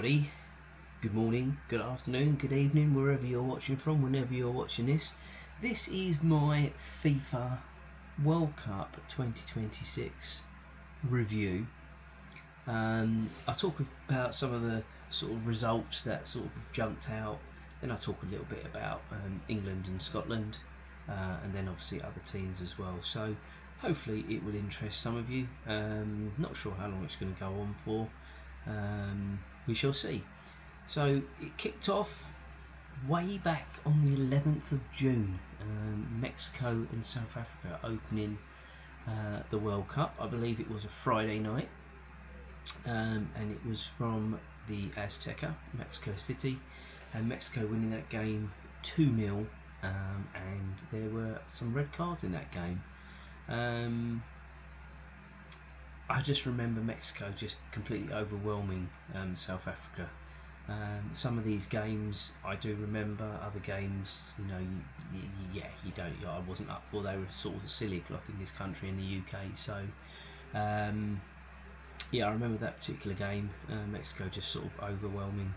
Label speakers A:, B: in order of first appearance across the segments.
A: everybody. Good morning, good afternoon, good evening, wherever you're watching from, whenever you're watching this. This is my FIFA World Cup 2026 review. I talk about some of the sort of results that sort of jumped out. Then I talk a little bit about England and Scotland, and then obviously other teams as well. So hopefully it will interest some of you. Not sure how long it's going to go on for. We shall see. So it kicked off way back on the 11th of June. Mexico and South Africa opening the World Cup. I believe it was a Friday night, and it was from the Azteca, Mexico City, and Mexico winning that game 2-0, and there were some red cards in that game. I just remember Mexico just completely overwhelming South Africa. Some of these games I do remember. Other games, you don't. I wasn't up for. They were sort of a silly clock in this country, in the UK. So, I remember that particular game. Mexico just sort of overwhelming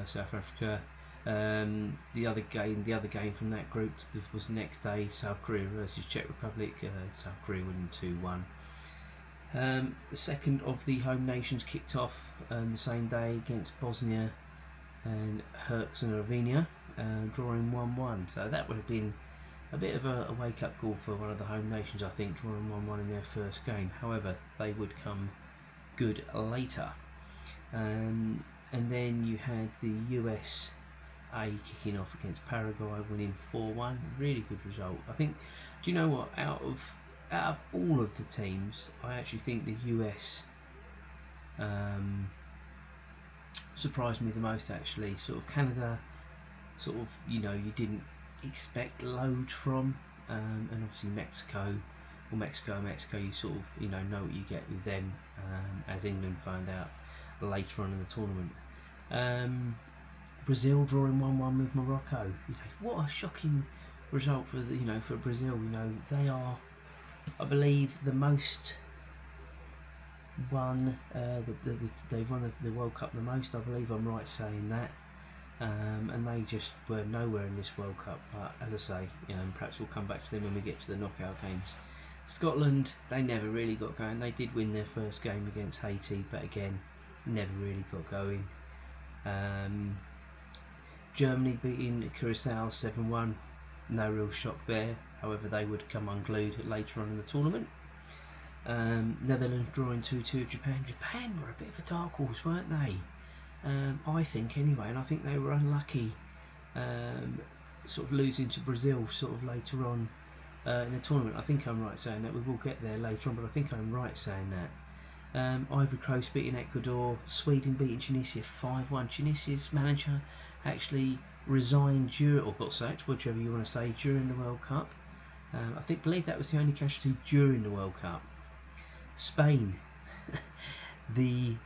A: South Africa. The other game from that group was the next day. South Korea versus Czech Republic. South Korea winning 2-1. The second of the home nations kicked off the same day against Bosnia and Herzegovina, drawing 1-1. So that would have been a bit of a wake-up call for one of the home nations, I think, drawing 1-1 in their first game. However, they would come good later. And then you had the USA kicking off against Paraguay, winning 4-1. Really good result. I think, do you know what, out of all of the teams, I actually think the US surprised me the most, actually. Sort of Canada, sort of, you didn't expect loads from, and obviously Mexico, you sort of, know what you get with them, as England found out later on in the tournament. Brazil drawing 1-1 with Morocco. What a shocking result for for Brazil. They are, I believe, the most won. They've won the World Cup the most. I believe I'm right saying that. And they just were nowhere in this World Cup. But as I say, perhaps we'll come back to them when we get to the knockout games. Scotland, they never really got going. They did win their first game against Haiti, but again, never really got going. Germany beating Curacao 7-1. No real shock there. However, they would come unglued later on in the tournament. Netherlands drawing 2-2 with Japan. Japan were a bit of a dark horse, weren't they? I think anyway, and I think they were unlucky, sort of losing to Brazil sort of later on in the tournament. I think I'm right saying that. We will get there later on, but I think I'm right saying that. Ivory Coast beating Ecuador. Sweden beating Tunisia 5-1. Tunisia's manager actually resigned or got sacked, whichever you want to say, during the World Cup. I believe that was the only casualty during the World Cup. Spain, the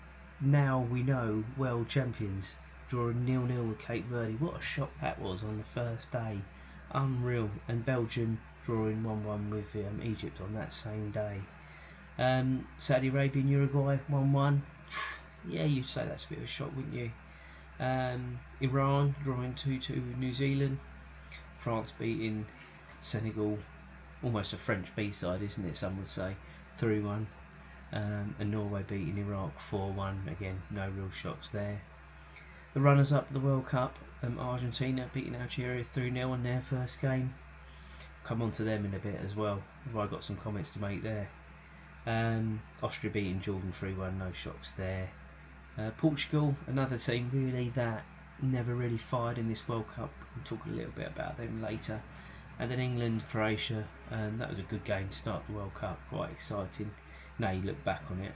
A: now we know world champions, drawing 0-0 with Cape Verde. What a shock that was on the first day. Unreal. And Belgium drawing 1-1 with Egypt on that same day. Saudi Arabia and Uruguay 1-1. Yeah, you'd say that's a bit of a shock, wouldn't you? Iran drawing 2-2 with New Zealand. France beating Senegal, almost a French B-side, isn't it, some would say, 3-1. And Norway beating Iraq 4-1. Again, no real shocks there. The runners-up of the World Cup, Argentina beating Algeria 3-0 on their first game. Come on to them in a bit as well. I've got some comments to make there. Austria beating Jordan 3-1, no shocks there. Portugal, another team really that never really fired in this World Cup. We'll talk a little bit about them later. And then England, Croatia, and that was a good game to start the World Cup, quite exciting. Now you look back on it.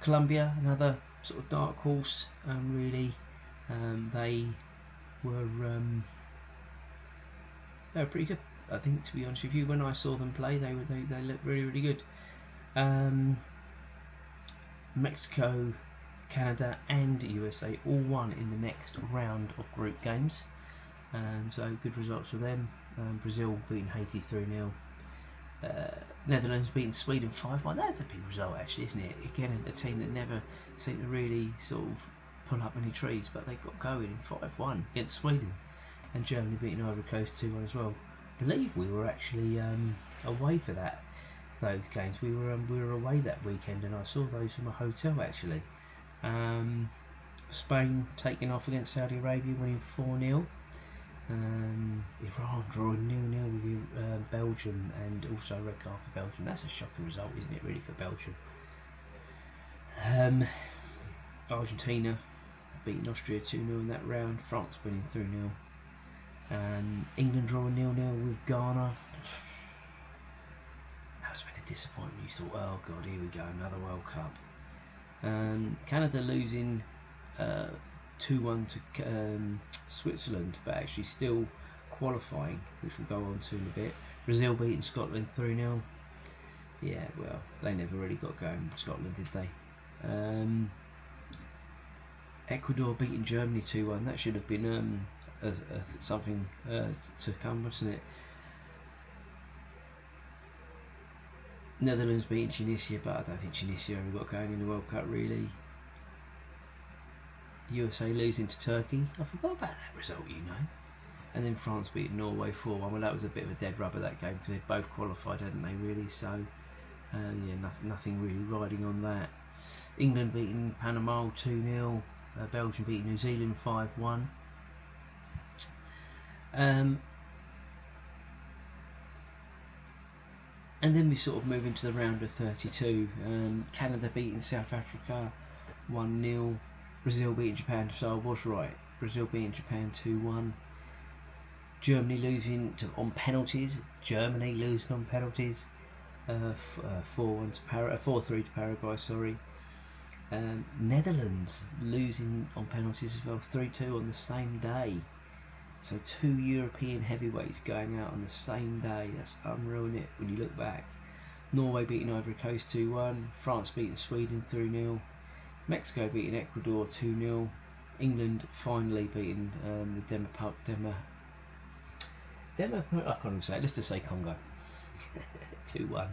A: Colombia, another sort of dark horse, really. They were pretty good, I think, to be honest with you. When I saw them play, they looked really, really good. Mexico, Canada and USA all won in the next round of group games, so good results for them. Brazil beating Haiti 3-0. Netherlands beating Sweden 5-1. That's a big result, actually, isn't it? Again, a team that never seemed to really sort of pull up any trees, but they got going in 5-1 against Sweden. And Germany beating Ivory Coast 2-1 as well. I believe we were actually away for those games. We were away that weekend, and I saw those from a hotel, actually. Spain taking off against Saudi Arabia, winning 4-0. Iran drawing 0-0 with Belgium, and also a red card for Belgium. That's a shocking result, isn't it, really, for Belgium? Argentina beating Austria 2-0 in that round. France winning 3-0. England drawing 0-0 with Ghana. That's been a disappointment. You thought, oh god, here we go, another World Cup. Canada losing 2-1 to Switzerland, but actually still qualifying, which we'll go on to in a bit. Brazil beating Scotland 3-0. Yeah, well, they never really got going, Scotland, did they? Ecuador beating Germany 2-1. That should have been something to come, wasn't it? Netherlands beating Tunisia, but I don't think Tunisia ever got going in the World Cup, really. USA losing to Turkey. I forgot about that result, you know. And then France beating Norway 4-1. Well, that was a bit of a dead rubber, that game, because they both qualified, hadn't they, really? So, yeah, nothing really riding on that. England beating Panama 2-0. Belgium beating New Zealand 5-1. And then we sort of move into the round of 32. Canada beating South Africa 1-0. Brazil beating Japan, so I was right. Brazil beating Japan 2-1. Germany losing on penalties. 4-1 to 4-3 to Paraguay. Sorry. Netherlands losing on penalties as well, 3-2 on the same day. So 2 European heavyweights going out on the same day. That's unreal, isn't it, when you look back? Norway beating Ivory Coast 2-1. France beating Sweden 3-0. Mexico beating Ecuador 2-0. England finally beating I can't even say it. Let's just say Congo 2-1.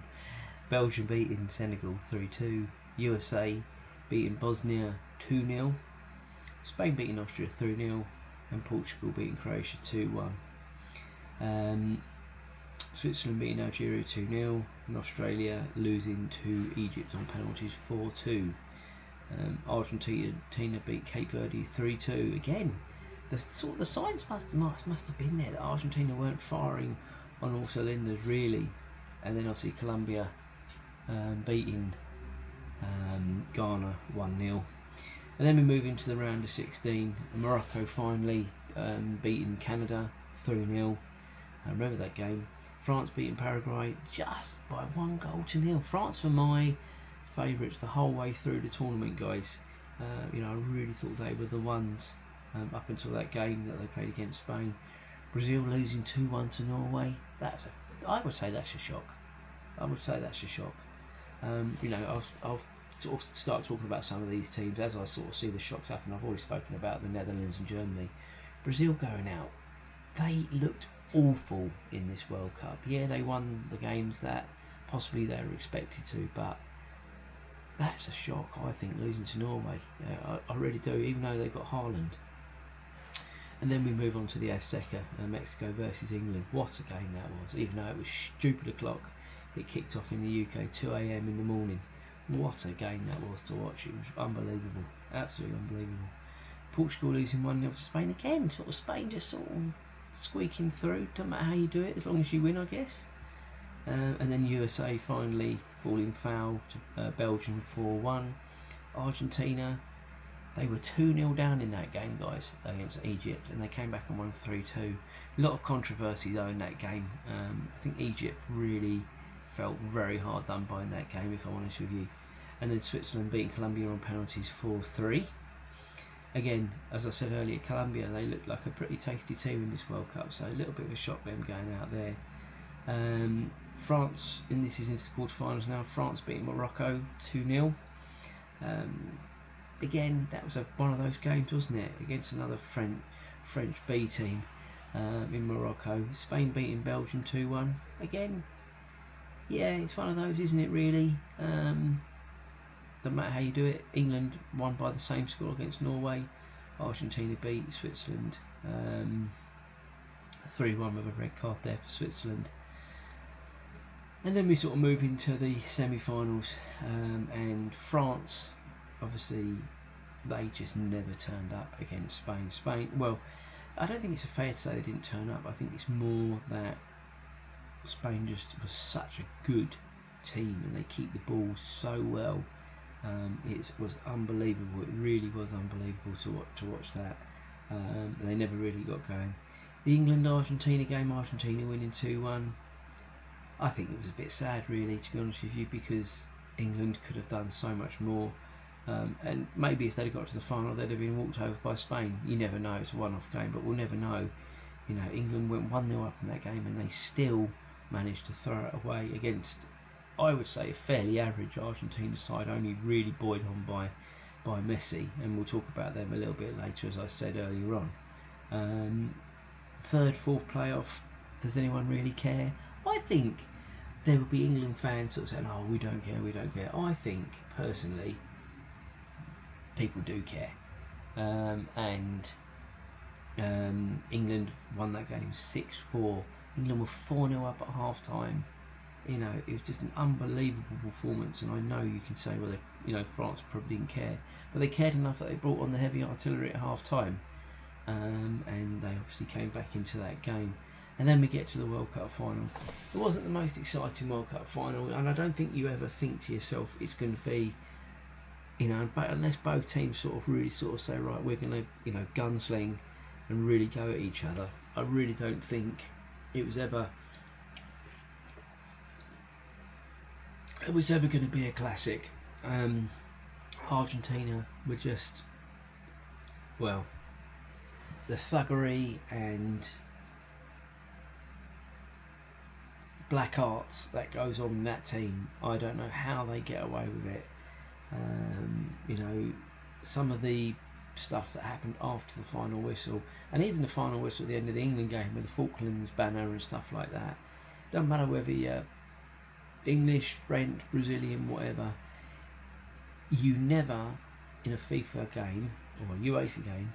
A: Belgium beating Senegal 3-2. USA beating Bosnia 2-0. Spain beating Austria 3-0. And Portugal beating Croatia 2-1. Switzerland beating Algeria 2-0. And Australia losing to Egypt on penalties 4-2. Argentina beat Cape Verde 3-2. Again, the signs must have been there that Argentina weren't firing on all cylinders, really. And then obviously Colombia beating Ghana 1-0. And then we move into the round of 16. Morocco finally beating Canada 3-0. I remember that game. France beating Paraguay just by 1-0. France were my favourites the whole way through the tournament, guys. I really thought they were the ones up until that game that they played against Spain. Brazil losing 2-1 to Norway. I would say that's a shock. I'll sort of start talking about some of these teams as I sort of see the shocks happen. I've already spoken about the Netherlands and Germany. Brazil going out, they looked awful in this World Cup. Yeah, they won the games that possibly they were expected to, but that's a shock, I think, losing to Norway. I really do, even though they got Haaland. And then we move on to the Azteca, Mexico versus England. What a game that was, even though it was stupid o'clock. It kicked off in the UK 2 AM in the morning. What a game that was to watch. It was unbelievable, absolutely unbelievable. Portugal losing 1-0 to Spain again. Sort of Spain just sort of squeaking through. Doesn't matter how you do it, as long as you win, I guess. And then USA finally falling foul to Belgium 4-1. Argentina, they were 2-0 down in that game, guys, against Egypt, and they came back and won 3-2. A lot of controversy though in that game. I think Egypt really felt very hard done by in that game, if I'm honest with you. And then Switzerland beating Colombia on penalties 4-3. Again, as I said earlier, Colombia, they look like a pretty tasty team in this World Cup, so a little bit of a shock them going out there. France, this is into the quarterfinals now. France beating Morocco 2-0. Again, that was one of those games, wasn't it? Against another French B team in Morocco. Spain beating Belgium 2-1. Again, yeah, it's one of those, isn't it? Really, doesn't matter how you do it. England won by the same score against Norway. Argentina beat Switzerland 3-1 with a red card there for Switzerland. And then we sort of move into the semi-finals, and France, obviously, they just never turned up against Spain. Spain, well, I don't think it's fair to say they didn't turn up. I think it's more that Spain just was such a good team, and they keep the ball so well. It was unbelievable. It really was unbelievable to watch that. They never really got going. The England-Argentina game, Argentina winning 2-1. I think it was a bit sad, really, to be honest with you, because England could have done so much more. And maybe if they'd got to the final, they'd have been walked over by Spain. You never know. It's a one-off game, but we'll never know. You know, England went 1-0 up in that game, and they still managed to throw it away against, I would say, a fairly average Argentina side, only really buoyed on by Messi, and we'll talk about them a little bit later, as I said earlier on. Third, fourth playoff, does anyone really care? I think there would be England fans sort of saying, oh, we don't care, we don't care. I think, personally, people do care. And England won that game 6-4. England were 4-0 up at half time. You know, it was just an unbelievable performance, and I know you can say, well, France probably didn't care, but they cared enough that they brought on the heavy artillery at half time, and they obviously came back into that game. And then we get to the World Cup final. It wasn't the most exciting World Cup final, and I don't think you ever think to yourself it's going to be, but unless both teams sort of really sort of say, right, we're going to, gunsling and really go at each other. I really don't think it was ever going to be a classic. Argentina were just, well, the thuggery and black arts that goes on in that team. I don't know how they get away with it. Some of the stuff that happened after the final whistle, and even the final whistle at the end of the England game with the Falklands banner and stuff like that. Doesn't matter whether you're English, French, Brazilian, whatever, you never in a FIFA game or a UEFA game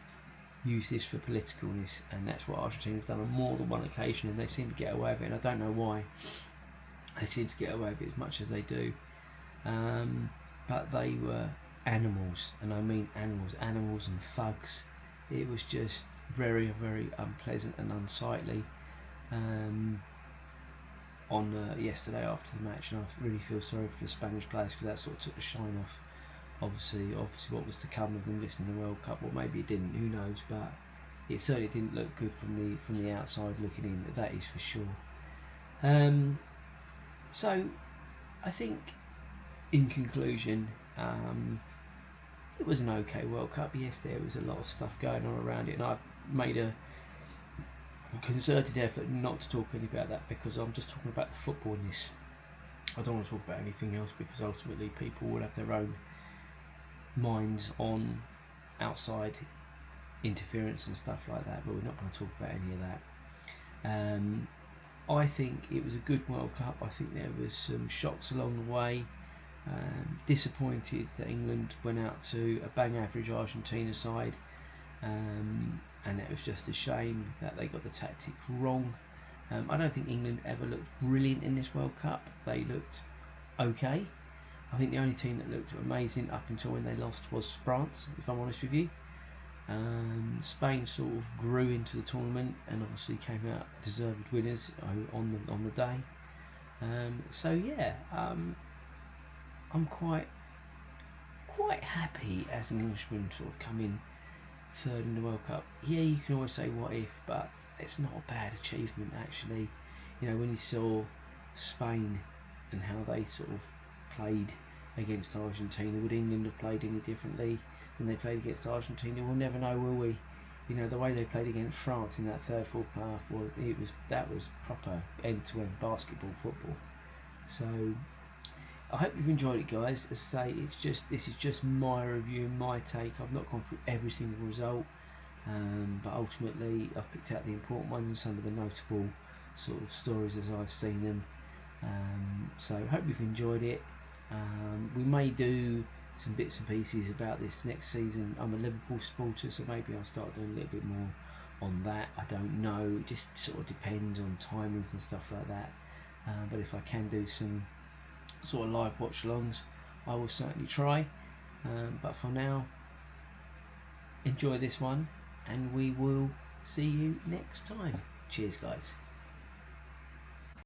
A: use this for politicalness, and that's what Argentina have done on more than one occasion, and they seem to get away with it, and I don't know why they seem to get away with it as much as they do. But they were animals, and I mean animals and thugs. It was just very, very unpleasant and unsightly on yesterday after the match, and I really feel sorry for the Spanish players, because that sort of took the shine off obviously what was to come of them lifting the World Cup. Well, maybe it didn't, who knows, but it certainly didn't look good from the outside looking in, that is for sure. So I think in conclusion, it was an okay World Cup. Yes, there was a lot of stuff going on around it, and I've made a concerted effort not to talk any about that, because I'm just talking about the footballness. I don't want to talk about anything else, because ultimately people will have their own minds on outside interference and stuff like that, but we're not going to talk about any of that. I think it was a good World Cup. I think there was some shocks along the way. Disappointed that England went out to a bang average Argentina side, and it was just a shame that they got the tactics wrong. I don't think England ever looked brilliant in this World Cup. They looked okay. I think the only team that looked amazing up until when they lost was France, if I'm honest with you. Spain sort of grew into the tournament and obviously came out deserved winners on the day. I'm quite happy as an Englishman sort of coming third in the World Cup. Yeah, you can always say what if, but it's not a bad achievement actually. When you saw Spain and how they sort of played against Argentina, would England have played any differently than they played against Argentina? We'll never know, will we? The way they played against France in that third, fourth playoff was proper end-to-end basketball football. So I hope you've enjoyed it, guys. As I say, this is just my review, my take. I've not gone through every single result, but ultimately I've picked out the important ones and some of the notable sort of stories as I've seen them. So hope you've enjoyed it. We may do some bits and pieces about this next season. I'm a Liverpool supporter, so maybe I'll start doing a little bit more on that. I don't know, it just sort of depends on timings and stuff like that. But if I can do some sort of live watch alongs, I will certainly try. But for now, enjoy this one, and we will see you next time. Cheers, guys.